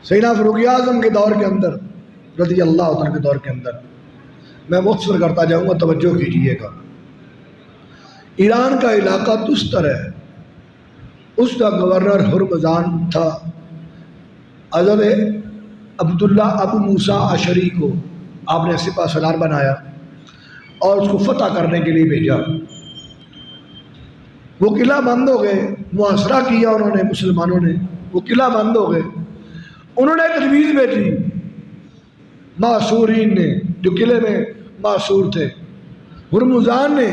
سیدنا فاروق اعظم کے دور کے اندر رضی اللہ عنہ کے دور کے اندر، میں مختصر کرتا جاؤں گا، توجہ کیجئے گا، ایران کا علاقہ تستر ہے، اس کا گورنر ہرمزان تھا۔ حضرت عبداللہ ابو موسیٰ اشعری کو آپ نے سپہ سالار بنایا اور اس کو فتح کرنے کے لیے بھیجا۔ وہ قلعہ بند ہو گئے، محاصرہ کیا انہوں نے، مسلمانوں نے، وہ قلعہ بند ہو گئے۔ انہوں نے تجویز بھیجی معصورین نے، جو قلعے میں معصور تھے۔ ہرمزان نے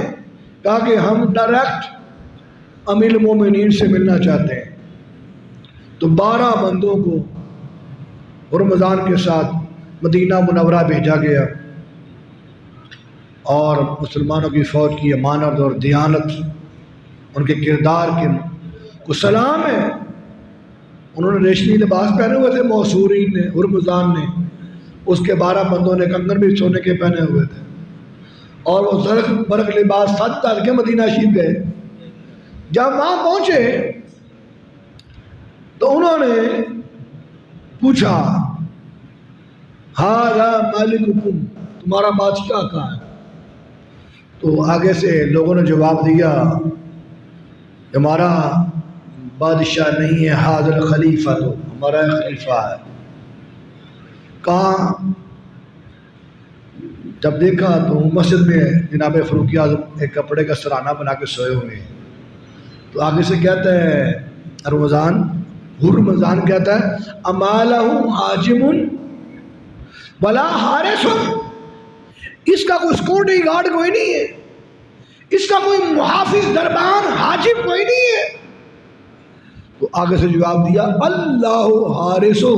کہا کہ ہم ڈائریکٹ امیر المومنین سے ملنا چاہتے ہیں، تو 12 بندوں کو ہرمزان کے ساتھ مدینہ منورہ بھیجا گیا، اور مسلمانوں کی فوج کی امانت اور دیانت، ان کے کردار کو سلام ہے۔ انہوں نے ریشمی لباس پہنے ہوئے تھے معصورین نے، ہرمزان نے، اس کے 12 بندوں نے کنگن بھی سونے کے پہنے ہوئے تھے، اور وہ زرق برق لباس ساتھ ڈال کے مدینہ شریف گئے۔ جب وہاں پہنچے تو انہوں نے پوچھا ہاذا مالککم، تمہارا بادشاہ کہاں ہے؟ تو آگے سے لوگوں نے جواب دیا ہمارا بادشاہ نہیں ہے، ھذا الخلیفہ، تو ہمارا خلیفہ ہے۔ کہاں؟ جب دیکھا تو مسجد میں جناب فاروق اعظم ایک کپڑے کا سرانہ بنا کے سوئے ہوئے ہیں۔ تو آگے سے کہتا ہے ہرمزان کہتا ہے امالہ حاجم ولا حارس، اس کا کوئی سیکورٹی گارڈ کوئی نہیں ہے، اس کا کوئی محافظ دربان حاجم کوئی نہیں ہے۔ تو آگے سے جواب دیا اللہ حارسہ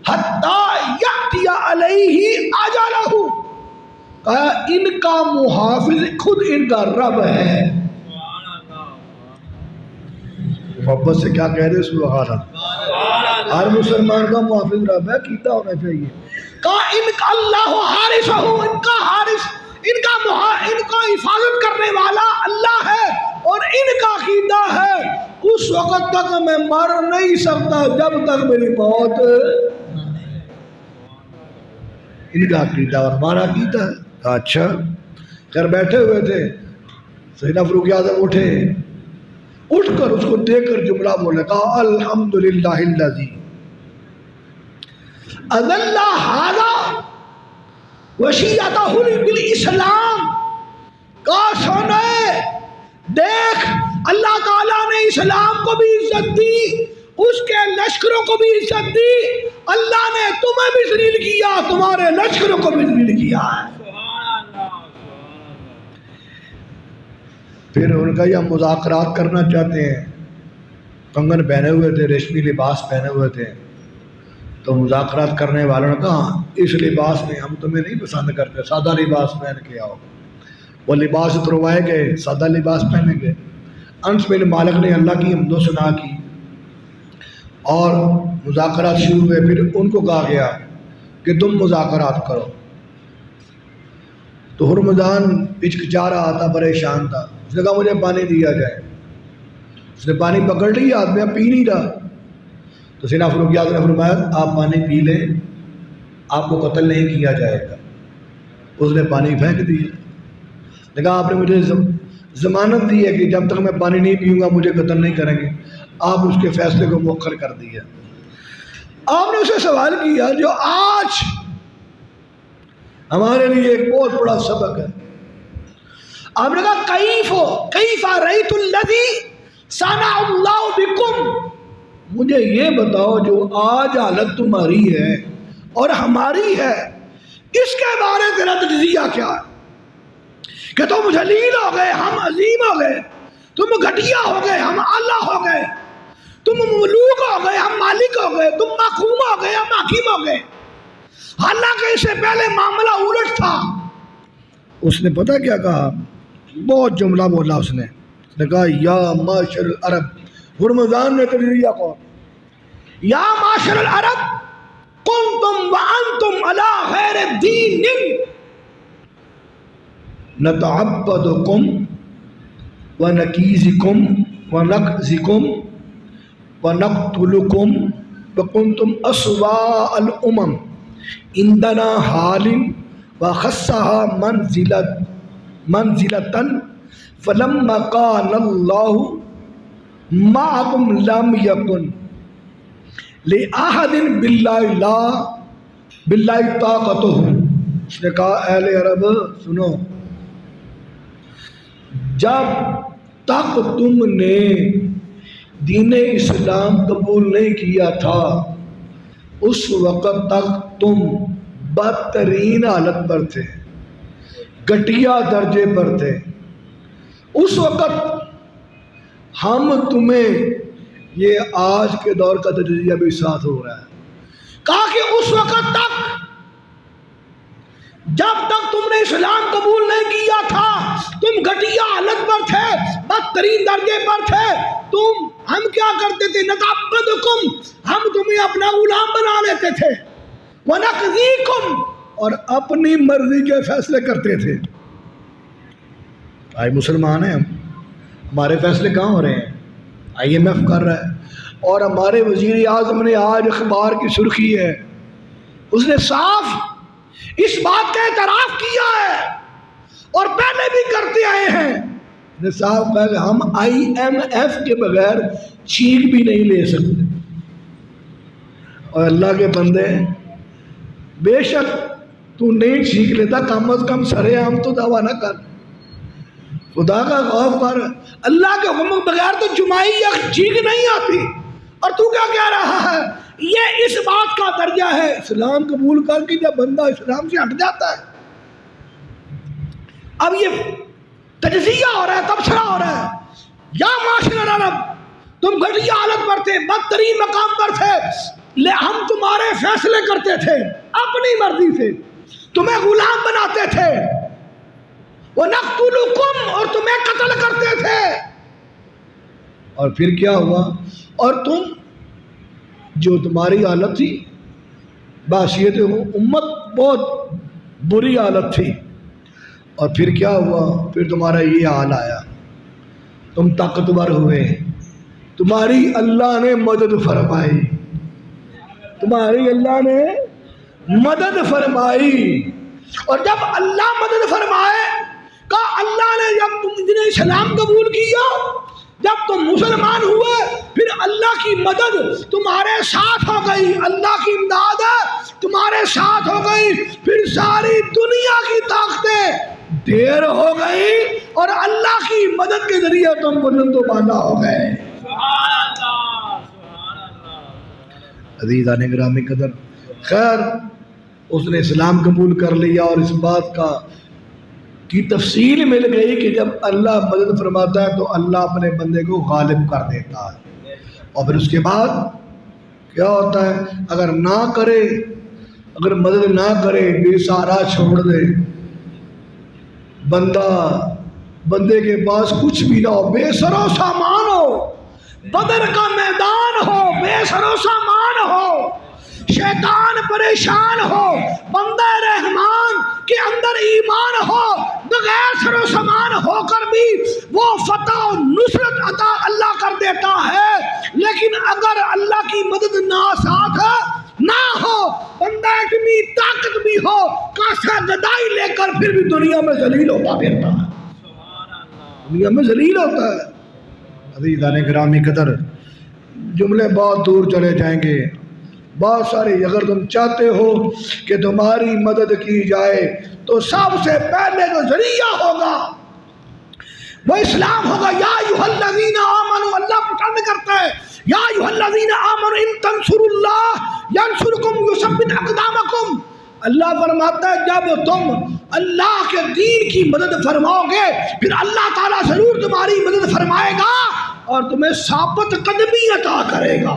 حتی یأتی علیہ اجلہ، کہا ان کا محافظ خود ان کا رب ہے۔ محبت سے کیا کہہ رہے سبحان اللہ، ہر مسلمان کا محافظ رب ہے، کیتا ہونا چاہیے۔ کہا ان کا اللہ حارسہ، ان کا حارس، ان کا حفاظت کرنے والا اللہ ہے، اور ان کا عقیدہ ہے اس وقت تک میں مر نہیں سکتا جب تک میری موت، ان کا عقیدہ اور ہمارا عقیدہ ہے۔ کہا اچھا۔ خیر بیٹھے ہوئے تھے، سیدنا فاروق اعظم اٹھے، اٹھ کر اس کو دیکھ کر جملہ بولے، کہا الحمدللہ الذی اذل ھذا وشیعتہ بالاسلام، کہا سونے دیکھ اللہ تعالیٰ نے اسلام کو بھی عزت دی، اس کے لشکروں کو بھی عزت دی، اللہ نے تمہیں بھی ذلیل کیا، تمہارے لشکروں کو بھی ذلیل کیا ہے۔ پھر ان کا یہ مذاکرات کرنا چاہتے ہیں، کنگن پہنے ہوئے تھے، ریشمی لباس پہنے ہوئے تھے، تو مذاکرات کرنے والوں نے کہا اس لباس میں ہم تمہیں نہیں پسند کرتے، سادہ لباس پہن کے آؤ۔ وہ لباس اتروائے گئے، سادہ لباس پہنے گئے۔ انس بن مالک نے اللہ کی حمد و ثنا کی اور مذاکرات شروع ہوئے۔ پھر ان کو کہا گیا کہ تم مذاکرات کرو، تو ہرمزان ہچکچا رہا تھا، پریشان تھا۔ اس نے کہا مجھے پانی دیا جائے۔ اس نے پانی پکڑ لیا، ہاتھ میں پی نہیں رہا۔ تو سیدنا فاروق اعظم نے فرمایا آپ پانی پی لیں، آپ کو قتل نہیں کیا جائے گا۔ اس نے پانی پھینک دیا، نے کہا آپ نے مجھے ضمانت دی ہے کہ جب تک میں پانی نہیں پیوں گا مجھے قتل نہیں کریں گے۔ آپ اس کے فیصلے کو مؤخر کر دیا۔ آپ نے اسے سوال کیا جو آج ہمارے لیے ایک بہت بڑا سبق ہے۔ آپ نے کہا کیف رأیت الذی صنع اللہ بکم، مجھے یہ بتاؤ جو آج حالت تمہاری ہے اور ہماری ہے، اس کے بارے تیرا تجزیہ کیا ہے؟ کہ تم ذلیل ہو گئے ہم عظیم ہو گئے، تم گھٹیا ہو گئے ہم اعلیٰ ہو گئے، تم ملوک ہو گئے ہم مالک ہو گئے، تم محکوم ہو گئے ہم حاکم ہو گئے، حالانکہ اس سے پہلے معاملہ الٹ تھا۔ اس نے پتہ کیا کہا؟ بہت جملہ بولا اس نے کہا یا معاشر العرب، ہرمزان نے تجزیہ کہا یا معاشر العرب کنتم وانتم علی غیر دین نتعبدکم ونکیزکم ونقذکم ونقتلکم وکنتم اسواء الامم عندنا حال وخصها منزلة فلما قال اللہ معكم لم يكن لأحد باللہ طاقتہ. اس نے کہا اہل عرب سنو، جب تک تم نے دین اسلام قبول نہیں کیا تھا اس وقت تک تم بدترین حالت پر تھے، گھٹیا درجے پر تھے. اس وقت ہم تمہیں یہ آج کے دور کا تجزیہ بھی ساتھ ہو رہا ہے. کہا کہ اس وقت تک جب تک تم نے اسلام قبول نہیں کیا تھا تم گھٹیا حالت پر تھے، بدترین درجے پر تھے. ہم کیا کرتے تھے؟ نتعبدکم، ہم تمہیں اپنا غلام بنا لیتے تھے. ونقضیکم، اور اپنی مرضی کے فیصلے کرتے تھے. آج مسلمان ہیں ہم، ہمارے فیصلے کہاں ہو رہے ہیں؟ IMF کر رہا ہے. اور ہمارے وزیر اعظم نے آج اخبار کی سرخی ہے، اس نے صاف اس بات کا اعتراف کیا ہے اور پہلے بھی کرتے آئے ہیں. نے صاحب کہا کہ ہم IMF کے بغیر چھینک بھی نہیں لے سکتے. اور اللہ کے بندے، بے شک تو نہیں چھینک لیتا، کم از کم سرے عام تو دعویٰ نہ کر. خدا کا خوف کر. اللہ کے حکم کے بغیر تو جمائی یا چھینک نہیں آتی. اور تو کیا کہہ رہا ہے؟ یہ اس بات کا درجہ ہے اسلام قبول کر کے جب بندہ اسلام سے ہٹ جاتا ہے. اب یہ تجزیہ ہو رہا ہے، تبصرہ ہو رہا ہے. یا معاشر العرب، تم گھٹیا حالت پر تھے، بدترین مقام پر تھے، ہم تمہارے فیصلے کرتے تھے اپنی مرضی سے، تمہیں غلام بناتے تھے. وَنَقْتُلُكُمْ، اور تمہیں قتل کرتے تھے. اور پھر کیا ہوا؟ اور تم جو تمہاری حالت تھی بحیثیت امت بہت بری حالت تھی. اور پھر کیا ہوا؟ پھر تمہارا یہ حال آیا، تم طاقتور ہوئے، تمہاری اللہ نے مدد فرمائی، تمہاری اللہ نے مدد فرمائی. اور جب اللہ مدد فرمائے، کہا اللہ نے جب تم نے اسلام قبول کیا، جب تم مسلمان ہوئے، پھر اللہ کی مدد تمہارے ساتھ ہو گئی، اللہ کی امداد تمہارے ساتھ ہو گئی. پھر ساری دنیا کی طاقتیں دیر ہو گئی اور اللہ کی مدد کے ذریعے تم بلند و بالا ہو گئے. عزیزان گرامی قدر، خیر اس نے اسلام قبول کر لیا اور اس بات کی تفصیل مل گئی کہ جب اللہ مدد فرماتا ہے تو اللہ اپنے بندے کو غالب کر دیتا ہے. اور پھر اس کے بعد کیا ہوتا ہے؟ اگر نہ کرے، اگر مدد نہ کرے، بے سہارا چھوڑ دے، بندے کے پاس کچھ بھی نہ ہو، بے سر و سامان ہو، بدر کا میدان ہو، بے سر و سامان ہو، شیطان پریشان ہو، بندہ رحمان کے اندر ایمان ہو، بغیر سر و سامان ہو کر بھی وہ فتح و نصرت عطا اللہ کر دیتا ہے. لیکن اگر اللہ کی مدد نہ ساتھ نہ ہو، بندہ اتنی طاقت بھی ہو، کاسا گدائی لے کر پھر بھی دنیا میں ذلیل ہوتا پھرتا ہے، دنیا میں ذلیل ہوتا ہے. عزیزان گرامی قدر، جملے بہت دور چلے جائیں گے، بہت سارے. اگر تم چاہتے ہو کہ تمہاری مدد کی جائے تو سب سے پہلے جو ذریعہ ہوگا وہ اسلام ہوگا. یا ایھا الذین آمنوا، اللہ پسند کرتا ہے یا ایھا الذین آمنوا ان تنصروا اللہ ینصرکم یثبت اقدامکم. اللہ فرماتا ہے جب تم اللہ کے دین کی مدد فرماؤ گے پھر اللہ تعالیٰ ضرور تمہاری مدد فرمائے گا اور تمہیں ثابت قدمی عطا کرے گا.